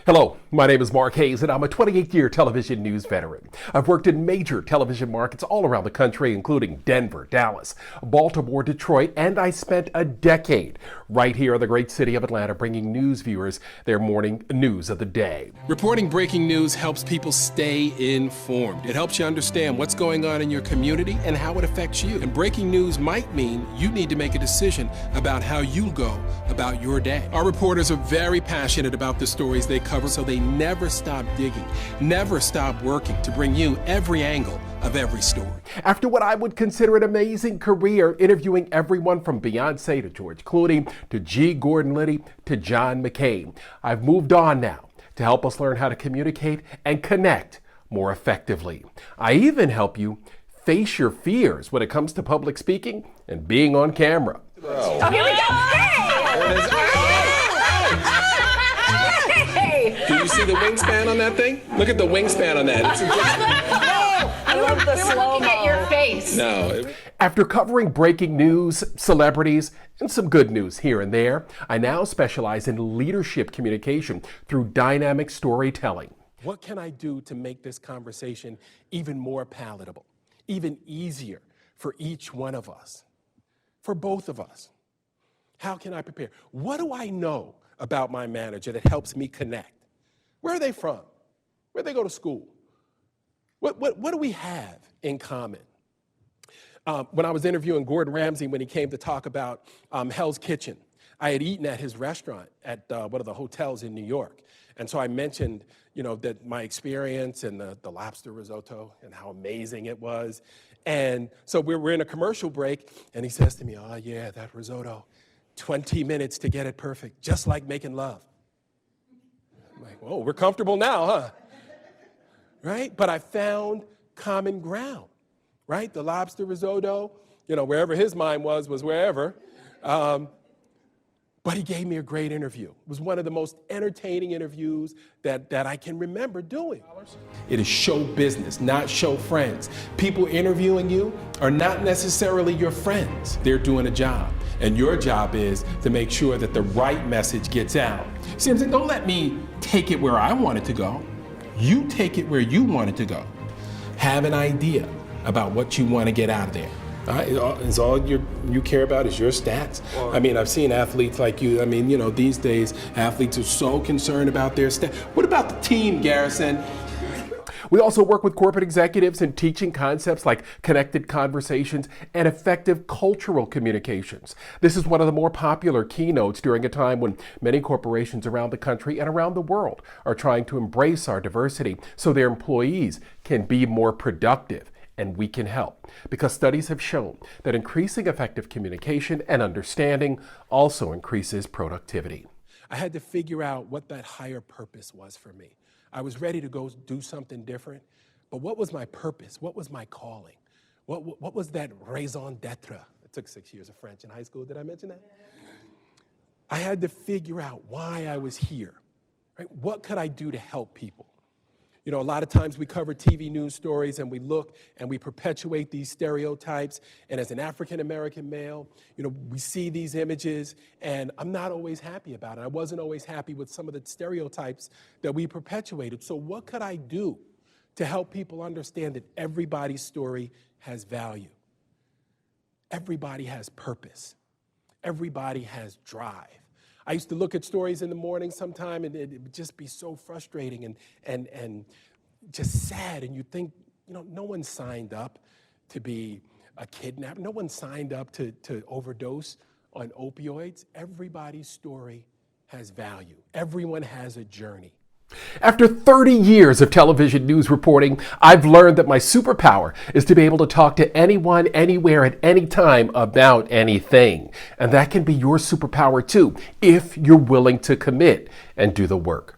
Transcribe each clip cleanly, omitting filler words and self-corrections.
Hello, my name is Mark Hayes, and I'm a 28-year television news veteran. I've worked in major television markets all around the country, including Denver, Dallas, Baltimore, Detroit, and I spent a decade right here in the great city of Atlanta bringing news viewers their morning news of the day. Reporting breaking news helps people stay informed. It helps you understand what's going on in your community and how it affects you. And breaking news might mean you need to make a decision about how you go about your day. Our reporters are very passionate about the stories they cover, so they never stop digging, never stop working to bring you every angle of every story. After what I would consider an amazing career interviewing everyone from Beyonce to George Clooney to G. Gordon Liddy to John McCain, I've moved on now to help us learn how to communicate and connect more effectively. I even help you face your fears when it comes to public speaking and being on camera. Oh, here we go. Do you see the wingspan on that thing? Look at the wingspan on that. I love the slow-mo. At your face. No. After covering breaking news, celebrities, and some good news here and there, I now specialize in leadership communication through dynamic storytelling. What can I do to make this conversation even more palatable, even easier for each one of us, for both of us? How can I prepare? What do I know about my manager that helps me connect? Where are they from? Where they go to school? What do we have in common? When I was interviewing Gordon Ramsay when he came to talk about Hell's Kitchen, I had eaten at his restaurant at one of the hotels in New York. And so I mentioned, that my experience and the lobster risotto and how amazing it was. And so we're in a commercial break, and he says to me, "Oh yeah, that risotto, 20 minutes to get it perfect, just like making love." I'm like, "Whoa, we're comfortable now, huh?" Right? But I found common ground, right? The lobster risotto, wherever his mind was wherever. But he gave me a great interview. It was one of the most entertaining interviews that I can remember doing. It is show business, not show friends. People interviewing you are not necessarily your friends. They're doing a job. And your job is to make sure that the right message gets out. See, I'm saying, don't let me take it where I want it to go. You take it where you want it to go. Have an idea about what you want to get out of there. Is all you care about is your stats? I mean, I've seen athletes like you. I mean, these days, athletes are so concerned about their stats. What about the team, Garrison? We also work with corporate executives in teaching concepts like connected conversations and effective cultural communications. This is one of the more popular keynotes during a time when many corporations around the country and around the world are trying to embrace our diversity so their employees can be more productive. And we can help, because studies have shown that increasing effective communication and understanding also increases productivity. I had to figure out what that higher purpose was for me. I was ready to go do something different, but what was my purpose? What was my calling? What was that raison d'etre? I took 6 years of French in high school. Did I mention that? I had to figure out why I was here. Right? What could I do to help people? A lot of times we cover TV news stories and we look and we perpetuate these stereotypes. And as an African-American male, we see these images and I'm not always happy about it. I wasn't always happy with some of the stereotypes that we perpetuated. So what could I do to help people understand that everybody's story has value? Everybody has purpose. Everybody has drive. I used to look at stories in the morning sometime and it would just be so frustrating and just sad. And you think, no one signed up to be a kidnapper. No one signed up to overdose on opioids. Everybody's story has value. Everyone has a journey. After 30 years of television news reporting, I've learned that my superpower is to be able to talk to anyone, anywhere, at any time about anything. And that can be your superpower too, if you're willing to commit and do the work.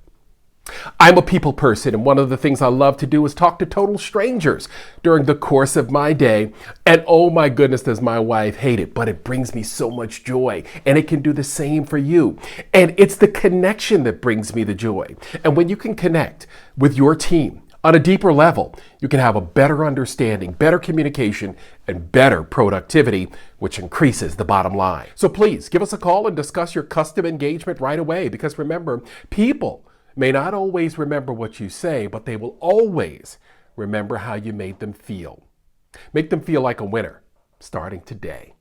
I'm a people person, and one of the things I love to do is talk to total strangers during the course of my day. And oh my goodness, does my wife hate it, but it brings me so much joy. And it can do the same for you. And it's the connection that brings me the joy. And when you can connect with your team on a deeper level, you can have a better understanding, better communication, and better productivity, which increases the bottom line. So please give us a call and discuss your custom engagement right away, because remember, people may not always remember what you say, but they will always remember how you made them feel. Make them feel like a winner, starting today.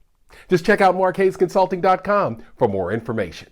Just check out marquezconsulting.com for more information.